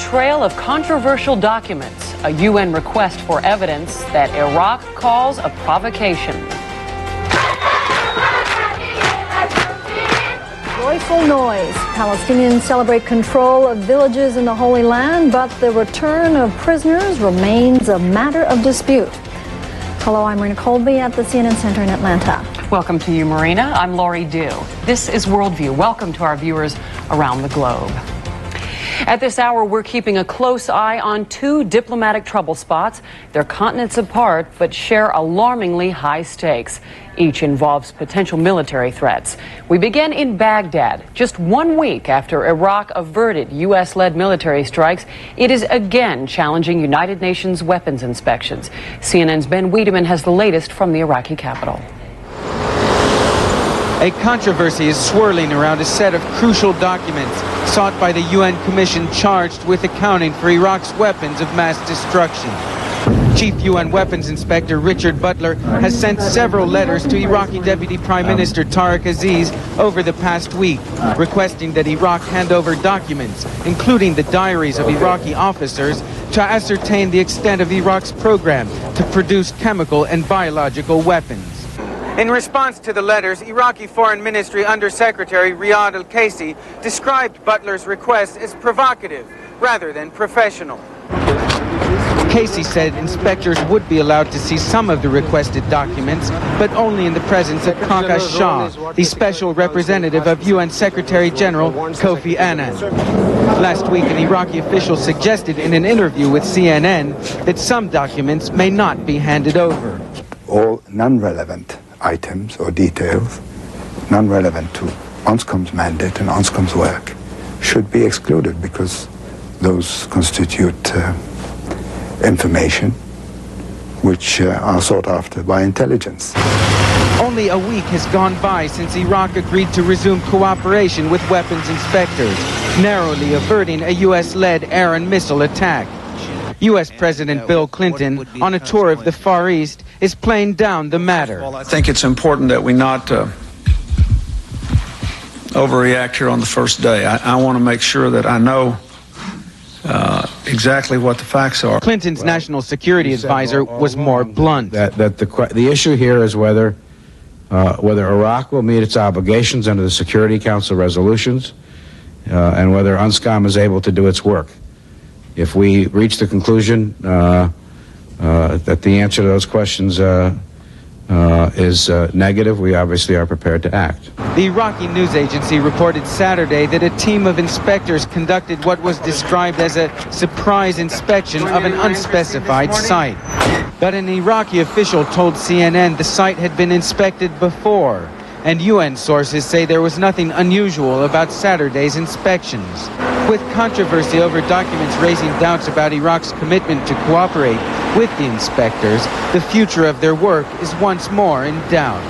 trail of controversial documents, a UN request for evidence that Iraq calls a provocation. Joyful noise. Palestinians celebrate control of villages in the Holy Land, but the return of prisoners remains a matter of dispute. Hello, I'm Marina Colby at the CNN Center in Atlanta. Welcome to you, Marina. I'm Laurie Dew. This is WorldView. Welcome to our viewers around the globe. At this hour, we're keeping a close eye on two diplomatic trouble spots. They're continents apart, but share alarmingly high stakes. Each involves potential military threats. We begin in Baghdad. Just 1 week after Iraq averted U.S.-led military strikes, it is again challenging United Nations weapons inspections. CNN's Ben Wiedemann has the latest from the Iraqi capital. A controversy is swirling around a set of crucial documents sought by the UN Commission charged with accounting for Iraq's weapons of mass destruction. Chief UN Weapons Inspector Richard Butler has sent several letters to Iraqi Deputy Prime Minister Tariq Aziz over the past week, requesting that Iraq hand over documents, including the diaries of Iraqi officers, to ascertain the extent of Iraq's program to produce chemical and biological weapons. In response to the letters, Iraqi Foreign Ministry Undersecretary Riyad al-Kaisi described Butler's request as provocative rather than professional. Casey said inspectors would be allowed to see some of the requested documents, but only in the presence of Kakash Shah, the special representative of UN Secretary General Kofi Annan. Last week, an Iraqi official suggested in an interview with CNN that some documents may not be handed over. All non-relevant items or details, non-relevant to ONSCOM's mandate and ONSCOM's work, should be excluded because those constitute information which are sought after by intelligence. Only a week has gone by since Iraq agreed to resume cooperation with weapons inspectors, narrowly averting a U.S.-led air and missile attack. U.S. President Bill Clinton, on a tour of the Far East, is playing down the matter. Well, I think it's important that we not overreact here on the first day. I want to make sure that I know exactly what the facts are. Clinton's national security advisor was more blunt. The issue here is whether Iraq will meet its obligations under the Security Council resolutions and whether UNSCOM is able to do its work. If we reach the conclusion that the answer to those questions is negative, we obviously are prepared to act. The Iraqi news agency reported Saturday that a team of inspectors conducted what was described as a surprise inspection of an unspecified site. But an Iraqi official told CNN the site had been inspected before, and UN sources say there was nothing unusual about Saturday's inspections. With controversy over documents raising doubts about Iraq's commitment to cooperate with the inspectors, the future of their work is once more in doubt.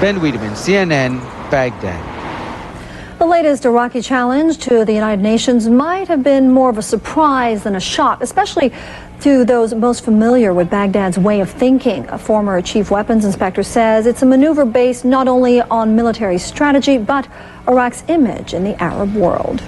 Ben Wiedemann, CNN, Baghdad. The latest Iraqi challenge to the United Nations might have been more of a surprise than a shock, especially to those most familiar with Baghdad's way of thinking. A former chief weapons inspector says it's a maneuver based not only on military strategy, but Iraq's image in the Arab world.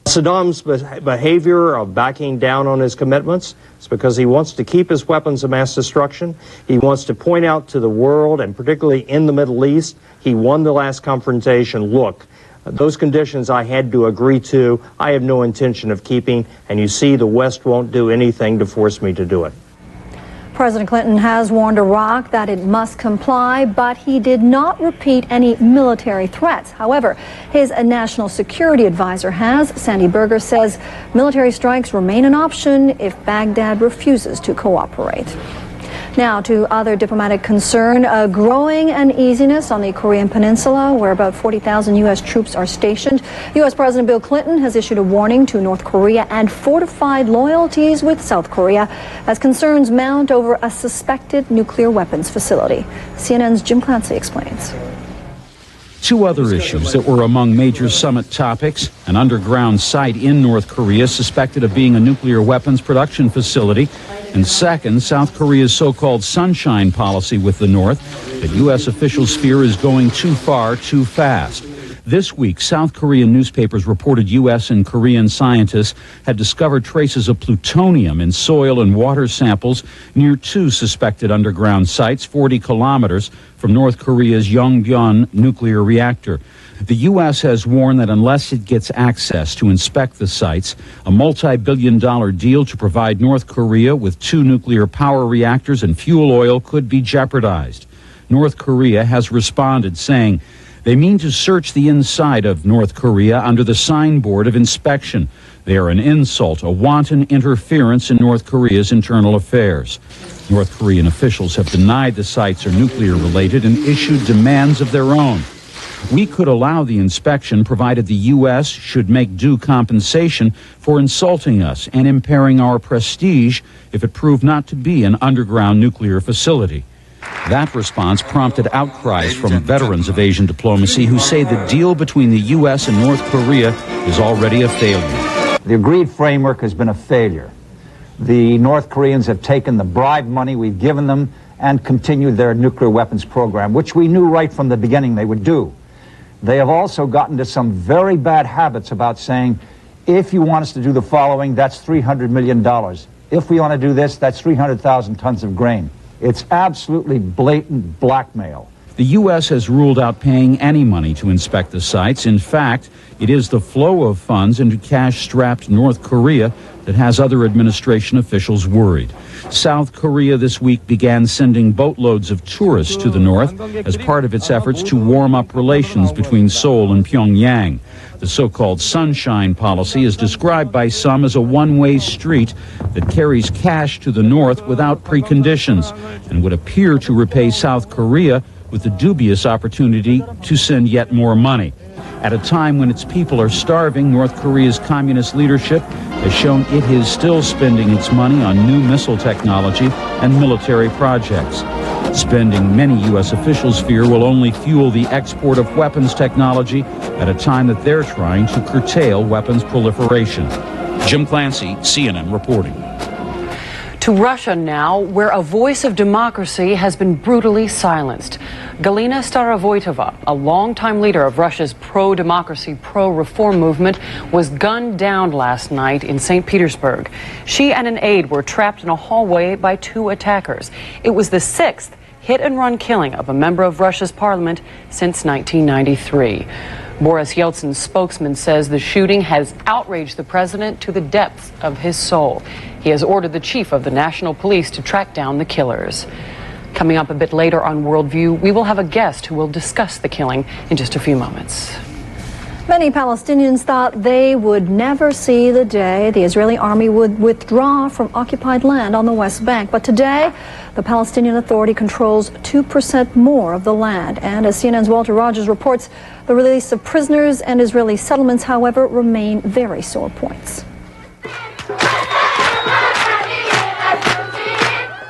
Saddam's behavior of backing down on his commitments is because he wants to keep his weapons of mass destruction. He wants to point out to the world, and particularly in the Middle East, he won the last confrontation. Look, those conditions I had to agree to, I have no intention of keeping, and you see the West won't do anything to force me to do it. President Clinton has warned Iraq that it must comply, but he did not repeat any military threats. However, his national security advisor has. Sandy Berger says military strikes remain an option if Baghdad refuses to cooperate. Now to other diplomatic concern, a growing uneasiness on the Korean Peninsula, where about 40,000 U.S. troops are stationed. U.S. President Bill Clinton has issued a warning to North Korea and fortified loyalties with South Korea as concerns mount over a suspected nuclear weapons facility. CNN's Jim Clancy explains. Two other issues that were among major summit topics: an underground site in North Korea suspected of being a nuclear weapons production facility, and second, South Korea's so-called sunshine policy with the North that U.S. officials fear is going too far too fast. This week, South Korean newspapers reported U.S. and Korean scientists had discovered traces of plutonium in soil and water samples near two suspected underground sites 40 kilometers from North Korea's Yongbyon nuclear reactor. The U.S. has warned that unless it gets access to inspect the sites, a multi-billion-dollar deal to provide North Korea with two nuclear power reactors and fuel oil could be jeopardized. North Korea has responded, saying they mean to search the inside of North Korea under the signboard of inspection. They are an insult, a wanton interference in North Korea's internal affairs. North Korean officials have denied the sites are nuclear-related and issued demands of their own. We could allow the inspection provided the U.S. should make due compensation for insulting us and impairing our prestige if it proved not to be an underground nuclear facility. That response prompted outcries from veterans of Asian diplomacy who say the deal between the U.S. and North Korea is already a failure. The agreed framework has been a failure. The North Koreans have taken the bribe money we've given them and continued their nuclear weapons program, which we knew right from the beginning they would do. They have also gotten to some very bad habits about saying, if you want us to do the following, that's $300 million. If we want to do this, that's 300,000 tons of grain. It's absolutely blatant blackmail. The U.S. has ruled out paying any money to inspect the sites. In fact, it is the flow of funds into cash-strapped North Korea that has other administration officials worried. South Korea this week began sending boatloads of tourists to the north as part of its efforts to warm up relations between Seoul and Pyongyang. The so-called sunshine policy is described by some as a one-way street that carries cash to the north without preconditions and would appear to repay South Korea with the dubious opportunity to send yet more money. At a time when its people are starving, North Korea's communist leadership has shown it is still spending its money on new missile technology and military projects. Spending many U.S. officials fear will only fuel the export of weapons technology at a time that they're trying to curtail weapons proliferation. Jim Clancy, CNN reporting. To Russia now, where a voice of democracy has been brutally silenced. Galina Starovoitova, a longtime leader of Russia's pro-democracy, pro-reform movement, was gunned down last night in St. Petersburg. She and an aide were trapped in a hallway by two attackers. It was the sixth hit-and-run killing of a member of Russia's parliament since 1993. Boris Yeltsin's spokesman says the shooting has outraged the president to the depths of his soul. He has ordered the chief of the national police to track down the killers. Coming up a bit later on WorldView, we will have a guest who will discuss the killing in just a few moments. Many Palestinians thought they would never see the day the Israeli army would withdraw from occupied land on the West Bank. But today, the Palestinian Authority controls 2% more of the land. And as CNN's Walter Rogers reports, the release of prisoners and Israeli settlements, however, remain very sore points.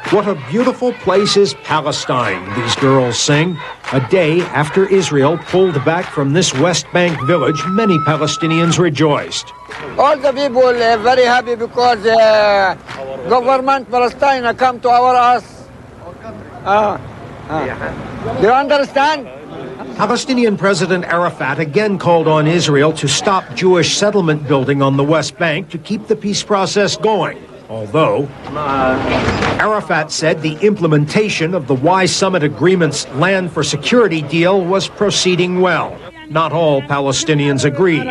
What a beautiful place is Palestine, these girls sing. A day after Israel pulled back from this West Bank village, many Palestinians rejoiced. All the people are very happy because government Palestine come to our house. Do you understand? Palestinian President Arafat again called on Israel to stop Jewish settlement building on the West Bank to keep the peace process going. Although Arafat said the implementation of the Y Summit Agreement's land for security deal was proceeding well. Not all Palestinians agreed.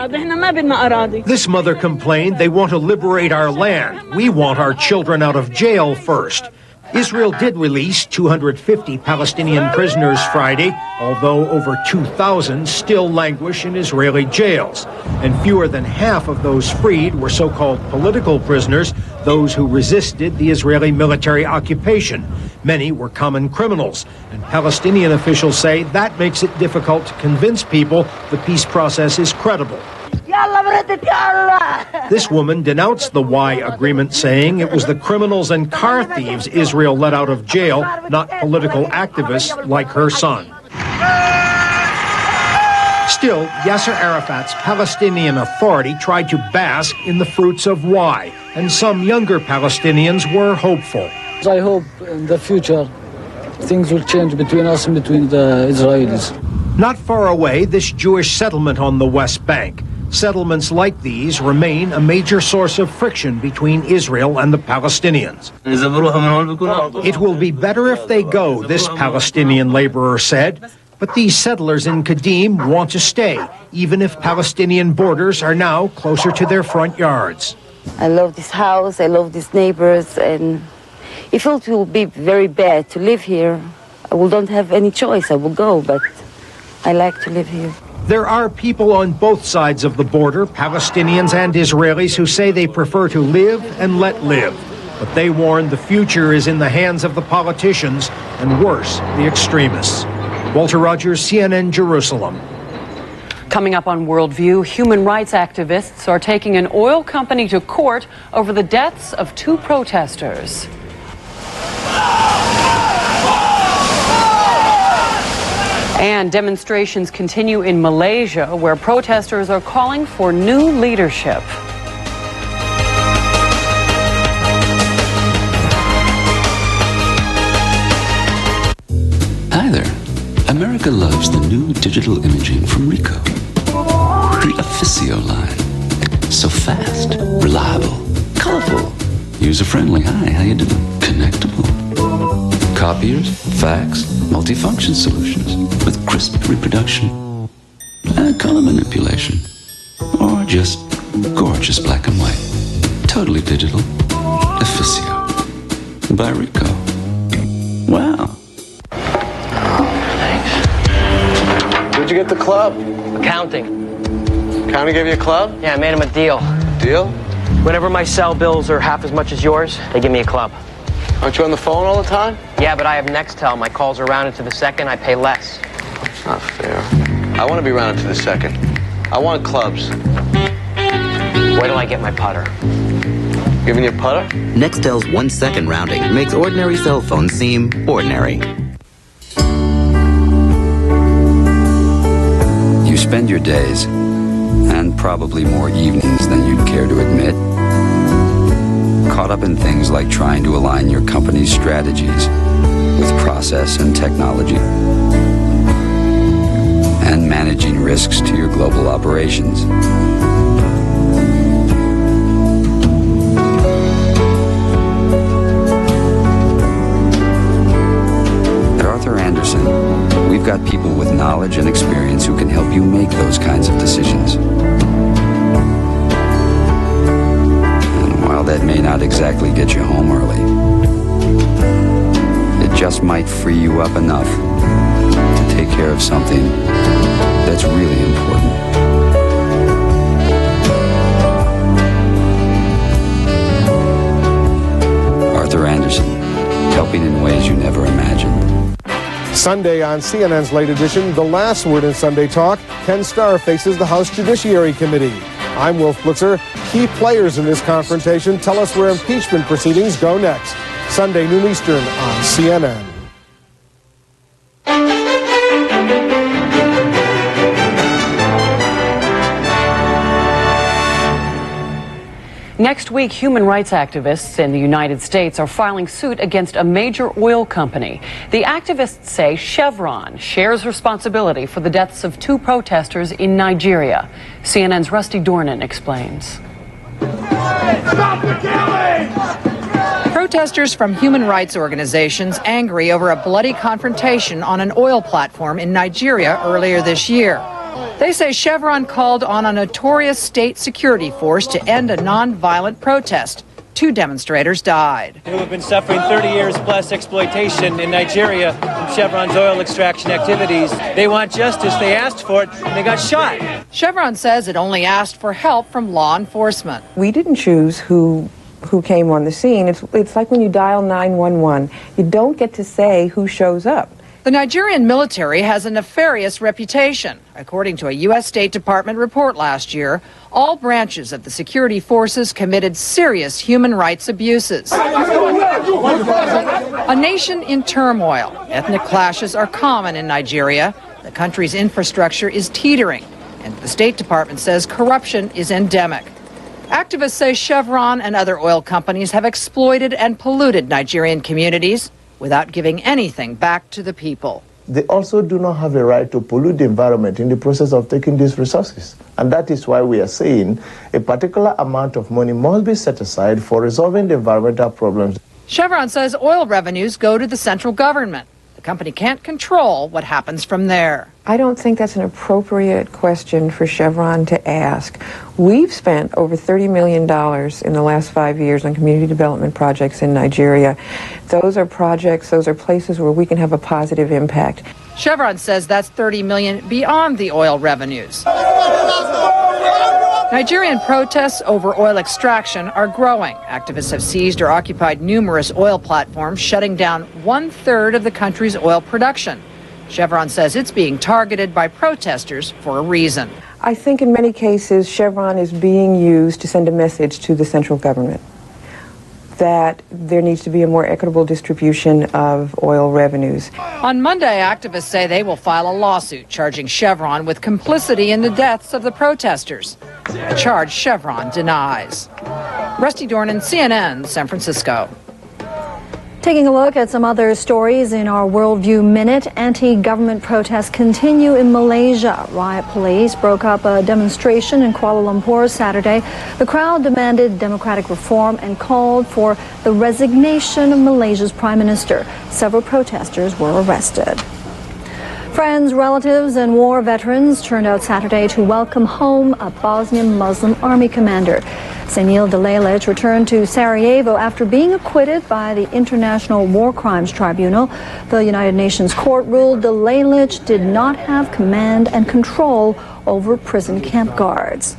This mother complained they want to liberate our land. We want our children out of jail first. Israel did release 250 Palestinian prisoners Friday, although over 2,000 still languish in Israeli jails. And fewer than half of those freed were so-called political prisoners, those who resisted the Israeli military occupation. Many were common criminals, and Palestinian officials say that makes it difficult to convince people the peace process is credible. This woman denounced the Y agreement, saying it was the criminals and car thieves Israel let out of jail, not political activists like her son. Still, Yasser Arafat's Palestinian Authority tried to bask in the fruits of Y, and some younger Palestinians were hopeful. I hope in the future things will change between us and between the Israelis. Not far away, this Jewish settlement on the West Bank. Settlements like these remain a major source of friction between Israel and the Palestinians. It will be better if they go, this Palestinian laborer said. But these settlers in Kadim want to stay, even if Palestinian borders are now closer to their front yards. I love this house, I love these neighbors, and if it will be very bad to live here, I don't have any choice. I will go, but I like to live here. There are people on both sides of the border, Palestinians and Israelis, who say they prefer to live and let live. But they warn the future is in the hands of the politicians, and worse, the extremists. Walter Rogers, CNN, Jerusalem. Coming up on WorldView, human rights activists are taking an oil company to court over the deaths of 2 protesters. And demonstrations continue in Malaysia, where protesters are calling for new leadership. Hi there. America loves the new digital imaging from Ricoh. The Officio line. So fast, reliable, colorful, user-friendly. Hi, how you doing? Connectable. Copiers, fax, multifunction solutions with crisp reproduction, color manipulation, or just gorgeous black and white. Totally digital. Officio. By Ricoh. Wow. Where'd you get the club? Accounting. County gave you a club? Yeah, I made him a deal. Deal? Whenever my cell bills are half as much as yours, they give me a club. Aren't you on the phone all the time? Yeah, but I have Nextel. My calls are rounded to the second. I pay less. That's not fair. I want to be rounded to the second. I want clubs. Where do I get my putter? Giving you putter? Nextel's 1 second rounding makes ordinary cell phones seem ordinary. You spend your days, and probably more evenings than you'd care to admit, caught up in things like trying to align your company's strategies with process and technology, and managing risks to your global operations. At Arthur Andersen, we've got people with knowledge and experience who can help you make those kinds of decisions. That may not exactly get you home early. It just might free you up enough to take care of something that's really important. Arthur Andersen, helping in ways you never imagined. Sunday on CNN's late edition, the last word in Sunday Talk, Ken Starr faces the House Judiciary Committee. I'm Wolf Blitzer. Key players in this confrontation tell us where impeachment proceedings go next. Sunday, noon Eastern on CNN. Next week, human rights activists in the United States are filing suit against a major oil company. The activists say Chevron shares responsibility for the deaths of 2 protesters in Nigeria. CNN's Rusty Dornan explains. Stop the killing! Protesters from human rights organizations angry over a bloody confrontation on an oil platform in Nigeria earlier this year. They say Chevron called on a notorious state security force to end a non-violent protest. 2 demonstrators died. Who have been suffering 30 years plus exploitation in Nigeria from Chevron's oil extraction activities. They want justice. They asked for it, and they got shot. Chevron says it only asked for help from law enforcement. We didn't choose who came on the scene. It's like when you dial 911. You don't get to say who shows up. The Nigerian military has a nefarious reputation. According to a U.S. State Department report last year, all branches of the security forces committed serious human rights abuses. A nation in turmoil. Ethnic clashes are common in Nigeria. The country's infrastructure is teetering, and the State Department says corruption is endemic. Activists say Chevron and other oil companies have exploited and polluted Nigerian communities without giving anything back to the people. they also do not have a right to pollute the environment in the process of taking these resources. And that is why we are saying a particular amount of money must be set aside for resolving the environmental problems. Chevron says oil revenues go to the central government. The company can't control what happens from there. I don't think that's an appropriate question for Chevron to ask. We've spent over $30 million in the last 5 years on community development projects in Nigeria. Those are projects, those are places where we can have a positive impact. Chevron says that's $30 million beyond the oil revenues. Nigerian protests over oil extraction are growing. Activists have seized or occupied numerous oil platforms, shutting down 1/3 of the country's oil production. Chevron says it's being targeted by protesters for a reason. I think in many cases Chevron is being used to send a message to the central government that there needs to be a more equitable distribution of oil revenues. On Monday, activists say they will file a lawsuit charging Chevron with complicity in the deaths of the protesters, a charge Chevron denies. Rusty Dornan, CNN, San Francisco. Taking a look at some other stories in our Worldview Minute, anti-government protests continue in Malaysia. Riot police broke up a demonstration in Kuala Lumpur Saturday. The crowd demanded democratic reform and called for the resignation of Malaysia's Prime Minister. Several protesters were arrested. Friends, relatives, and war veterans turned out Saturday to welcome home a Bosnian Muslim army commander. Senil Delalic returned to Sarajevo after being acquitted by the International War Crimes Tribunal. The United Nations court ruled Delalic did not have command and control over prison camp guards.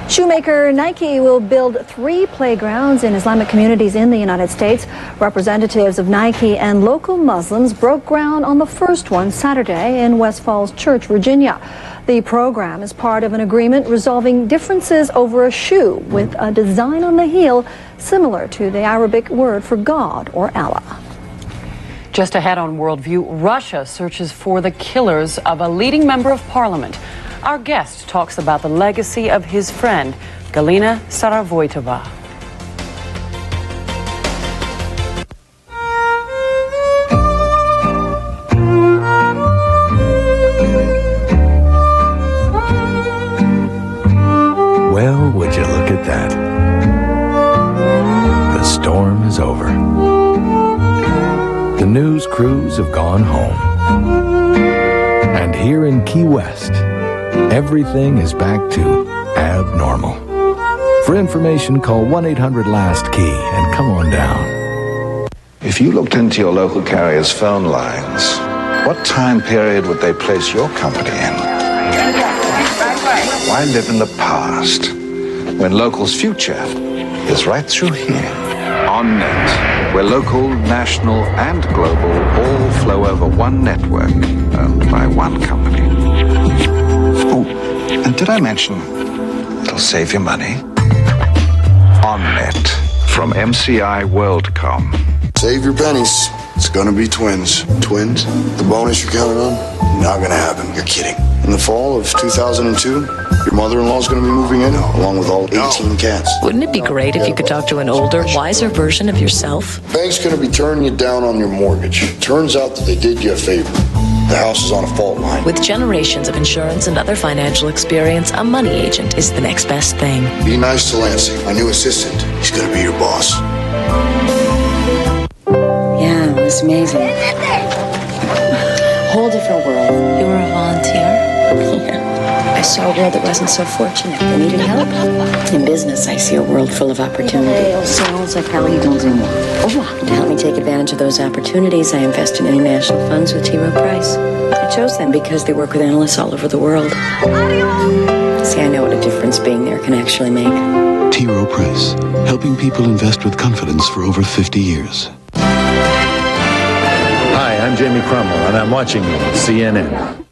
Shoemaker Nike will build 3 playgrounds in Islamic communities in the United States. Representatives of Nike and local Muslims broke ground on the first one Saturday in West Falls Church, Virginia. The program is part of an agreement resolving differences over a shoe with a design on the heel similar to the Arabic word for God or Allah. Just ahead on Worldview, Russia searches for the killers of a leading member of parliament. Our guest talks about the legacy of his friend, Galina Starovoytova. Well, would you look at that? The storm is over. The news crews have gone home. And here in Key West, everything is back to abnormal. For information, call 1-800-LAST-KEY and come on down. If you looked into your local carrier's phone lines, what time period would they place your company in? Why live in the past when local's future is right through here? On Net, where local, national, and global all flow over one network owned by one company. Oh, and did I mention it'll save you money? On Net from MCI WorldCom. Save your pennies. It's gonna be twins. Twins? The bonus you're counting on? Not gonna happen. You're kidding. In the fall of 2002, your mother-in-law's gonna be moving in, along with all 18 cats. Wouldn't it be great if you could talk to an older, wiser version of yourself? Bank's gonna be turning you down on your mortgage. Turns out that they did you a favor. The house is on a fault line. With generations of insurance and other financial experience, a money agent is the next best thing. Be nice to Lansing, my new assistant. He's gonna be your boss. Yeah, it was amazing. Whole different world. You were a volunteer? Yeah. I saw a world that wasn't so fortunate. They needed help. In business, I see a world full of opportunity. Sounds like how you don't do more. To help me take advantage of those opportunities, I invest in international funds with T. Rowe Price. I chose them because they work with analysts all over the world. See, I know what a difference being there can actually make. T. Rowe Price, helping people invest with confidence for over 50 years. Hi, I'm Jamie Cromwell, and I'm watching CNN.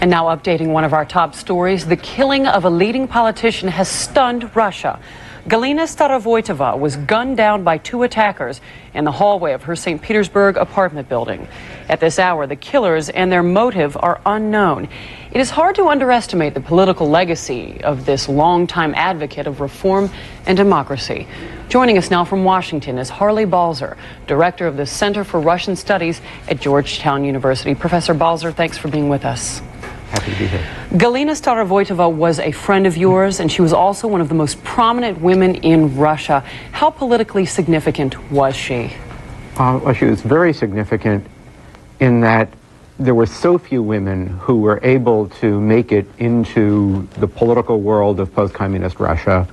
And now updating one of our top stories, the killing of a leading politician has stunned Russia. Galina Starovoitova was gunned down by two attackers in the hallway of her St. Petersburg apartment building. At this hour, the killers and their motive are unknown. It is hard to underestimate the political legacy of this longtime advocate of reform and democracy. Joining us now from Washington is Harley Balzer, director of the Center for Russian Studies at Georgetown University. Professor Balzer, thanks for being with us. Happy to be here. Galina Starovoitova was a friend of yours, and she was also one of the most prominent women in Russia. How politically significant was she? Well, she was very significant in that there were so few women who were able to make it into the political world of post-communist Russia,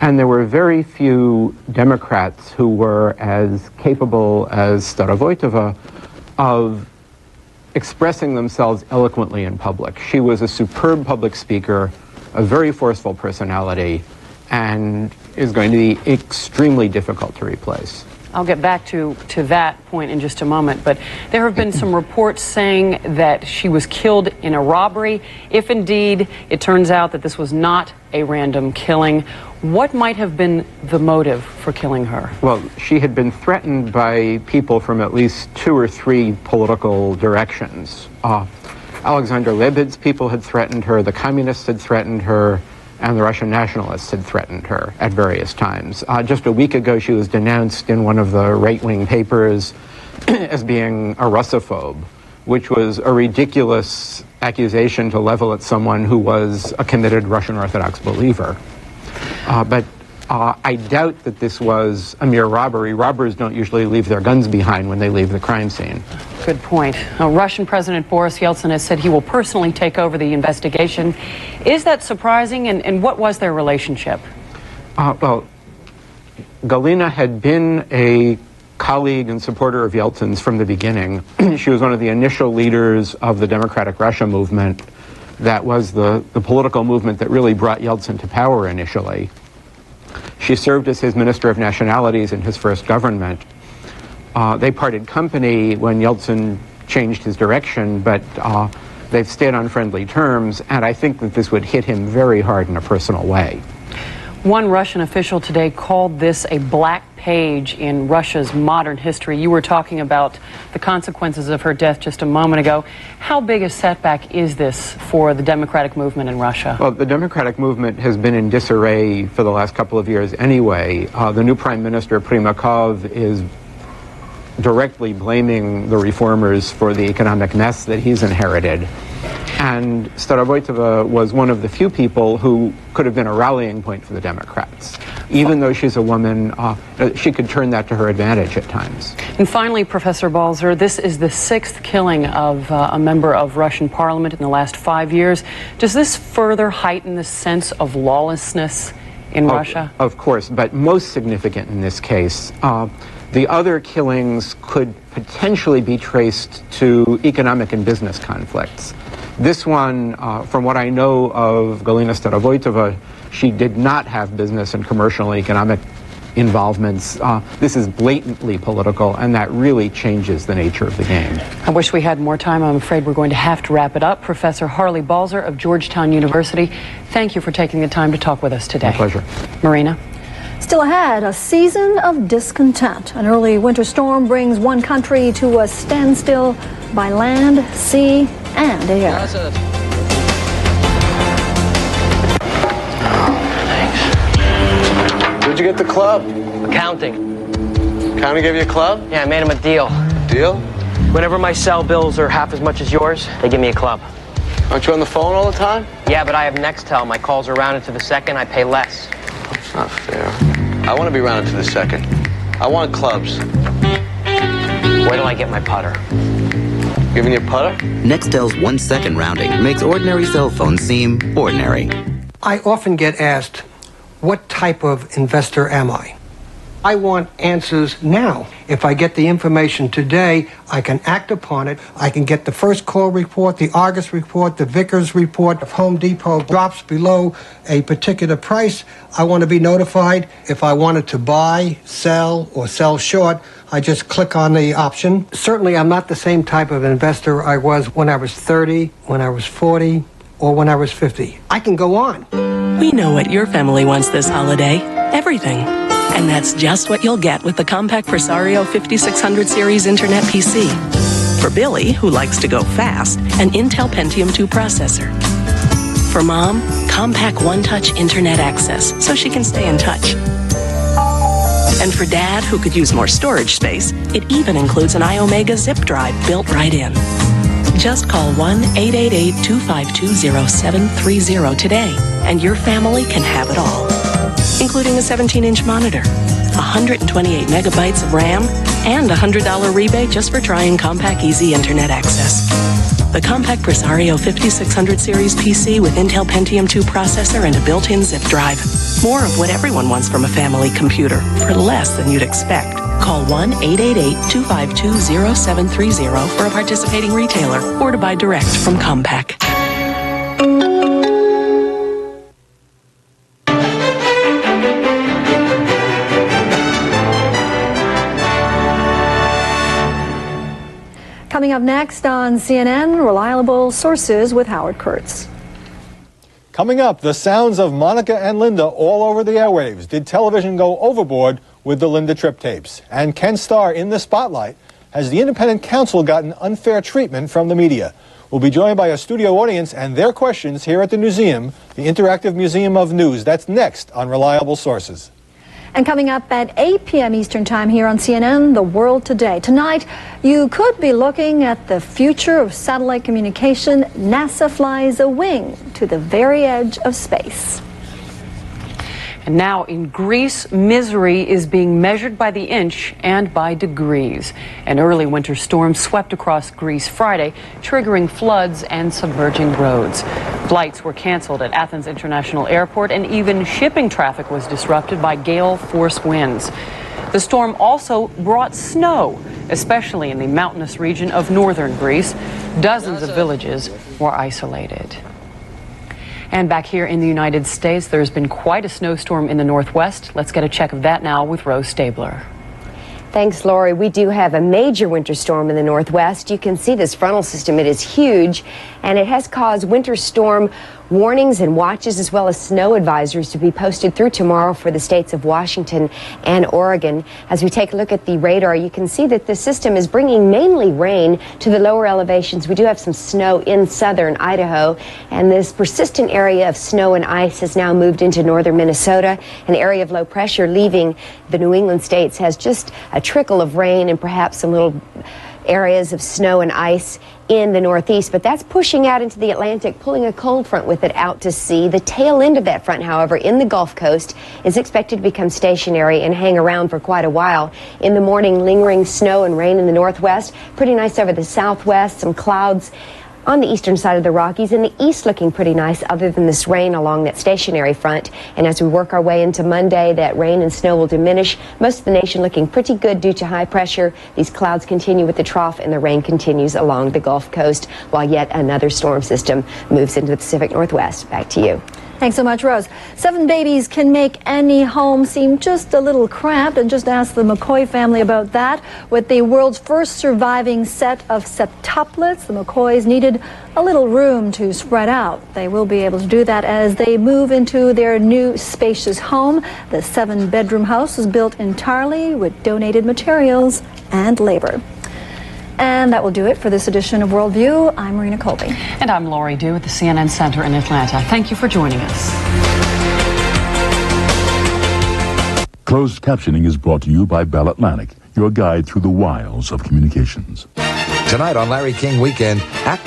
and there were very few Democrats who were as capable as Starovoitova of expressing themselves eloquently in public. She was a superb public speaker, a very forceful personality, and is going to be extremely difficult to replace. I'll get back to that point in just a moment, but there have been some reports saying that she was killed in a robbery. If indeed it turns out that this was not a random killing, what might have been the motive for killing her? Well, she had been threatened by people from at least 2 or 3 political directions. Alexander Lebed's people had threatened her, the communists had threatened her, and the Russian nationalists had threatened her at various times. Just a week ago, she was denounced in one of the right-wing papers as being a Russophobe, which was a ridiculous accusation to level at someone who was a committed Russian Orthodox believer. But I doubt that this was a mere robbery. Robbers don't usually leave their guns behind when they leave the crime scene. Good point. Russian President Boris Yeltsin has said he will personally take over the investigation. Is that surprising, and what was their relationship? Well, Galina had been a colleague and supporter of Yeltsin's from the beginning. She was one of the initial leaders of the Democratic Russia movement. That was the political movement that really brought Yeltsin to power initially. She served as his Minister of Nationalities in his first government. They parted company when Yeltsin changed his direction, but they've stayed on friendly terms, and I think that this would hit him very hard in a personal way. One Russian official today called this a black page in Russia's modern history. You were talking about the consequences of her death just a moment ago. How big a setback is this for the democratic movement in Russia? Well, the democratic movement has been in disarray for the last couple of years anyway. The new Prime Minister, Primakov, is directly blaming the reformers for the economic mess that he's inherited. And Starovoitova was one of the few people who could have been a rallying point for the Democrats. Even though she's a woman, she could turn that to her advantage at times. And finally, Professor Balzer, this is the 6th killing of a member of Russian parliament in the last 5 years. Does this further heighten the sense of lawlessness in Russia? Of course, but most significant in this case, the other killings could potentially be traced to economic and business conflicts. This one, from what I know of Galina Starovoitova, she did not have business and commercial and economic involvements. This is blatantly political, and that really changes the nature of the game. I wish we had more time. I'm afraid we're going to have to wrap it up. Professor Harley Balzer of Georgetown University, thank you for taking the time to talk with us today. My pleasure. Marina? Still ahead, a season of discontent. An early winter storm brings one country to a standstill by land, sea, and air. Where'd you get the club? Accounting. Accounting gave you a club? Yeah, I made him a deal. Deal? Whenever my cell bills are half as much as yours, they give me a club. Aren't you on the phone all the time? Yeah, but I have Nextel. My calls are rounded to the second. I pay less. That's not fair. I want to be rounded to the second. I want clubs. Where do I get my putter? Giving you a putter? Nextel's 1 second rounding makes ordinary cell phones seem ordinary. I often get asked, what type of investor am I? I want answers now. If I get the information today, I can act upon it. I can get the first call report, the Argus report, the Vickers report. If Home Depot drops below a particular price, I want to be notified. If I wanted to buy, sell, or sell short, I just click on the option. Certainly, I'm not the same type of investor I was when I was 30, when I was 40, or when I was 50. I can go on. We know what your family wants this holiday. Everything. And that's just what you'll get with the Compaq Presario 5600 series Internet PC. For Billy, who likes to go fast, an Intel Pentium 2 processor. For Mom, Compaq One-Touch Internet access, so she can stay in touch. And for Dad, who could use more storage space, it even includes an iOmega zip drive built right in. Just call 1-888-252-0730 today, and your family can have it all, including a 17-inch monitor, 128 megabytes of RAM, and a $100 rebate just for trying Compaq Easy Internet access. The Compaq Presario 5600 series PC with Intel Pentium 2 processor and a built-in zip drive. More of what everyone wants from a family computer for less than you'd expect. Call 1-888-252-0730 for a participating retailer or to buy direct from Compaq. Coming up next on CNN, Reliable Sources with Howard Kurtz. Coming up, the sounds of Monica and Linda all over the airwaves. Did television go overboard with the Linda Tripp tapes? And Ken Starr in the spotlight. Has the independent counsel gotten unfair treatment from the media? We'll be joined by a studio audience and their questions here at the museum, the Interactive Museum of News. That's next on Reliable Sources. And coming up at 8 p.m. Eastern Time here on CNN, The World Today. Tonight, you could be looking at the future of satellite communication. NASA flies a wing to the very edge of space. And now in Greece, misery is being measured by the inch and by degrees. An early winter storm swept across Greece Friday, triggering floods and submerging roads. Flights were canceled at Athens International Airport, and even shipping traffic was disrupted by gale-force winds. The storm also brought snow, especially in the mountainous region of northern Greece. Dozens of villages were isolated. And back here in the United States, there's been quite a snowstorm in the Northwest. Let's get a check of that now with Rose Stabler. Thanks, Lori. We do have a major winter storm in the Northwest. You can see this frontal system. It is huge, and it has caused winter storm warnings and watches as well as snow advisories to be posted through tomorrow for the states of Washington and Oregon. As we take a look at the radar, you can see that the system is bringing mainly rain to the lower elevations. We do have some snow in southern Idaho, and this persistent area of snow and ice has now moved into northern Minnesota. An area of low pressure leaving the New England states has just a trickle of rain and perhaps some little areas of snow and ice in the northeast, but that's pushing out into the Atlantic, pulling a cold front with it out to sea. The tail end of that front, however, in the Gulf Coast is expected to become stationary and hang around for quite a while. In the morning, lingering snow and rain in the northwest, pretty nice over the southwest, some clouds on the eastern side of the Rockies, and the east looking pretty nice other than this rain along that stationary front. And as we work our way into Monday, that rain and snow will diminish. Most of the nation looking pretty good due to high pressure. These clouds continue with the trough, and the rain continues along the Gulf Coast while yet another storm system moves into the Pacific Northwest. Back to you. Thanks so much, Rose. 7 babies can make any home seem just a little cramped, and just ask the McCoy family about that. With the world's first surviving set of septuplets, the McCoys needed a little room to spread out. They will be able to do that as they move into their new spacious home. The 7-bedroom house was built entirely with donated materials and labor. And that will do it for this edition of Worldview. I'm Marina Colby. And I'm Lori Dew at the CNN Center in Atlanta. Thank you for joining us. Closed captioning is brought to you by Bell Atlantic, your guide through the wiles of communications. Tonight on Larry King Weekend,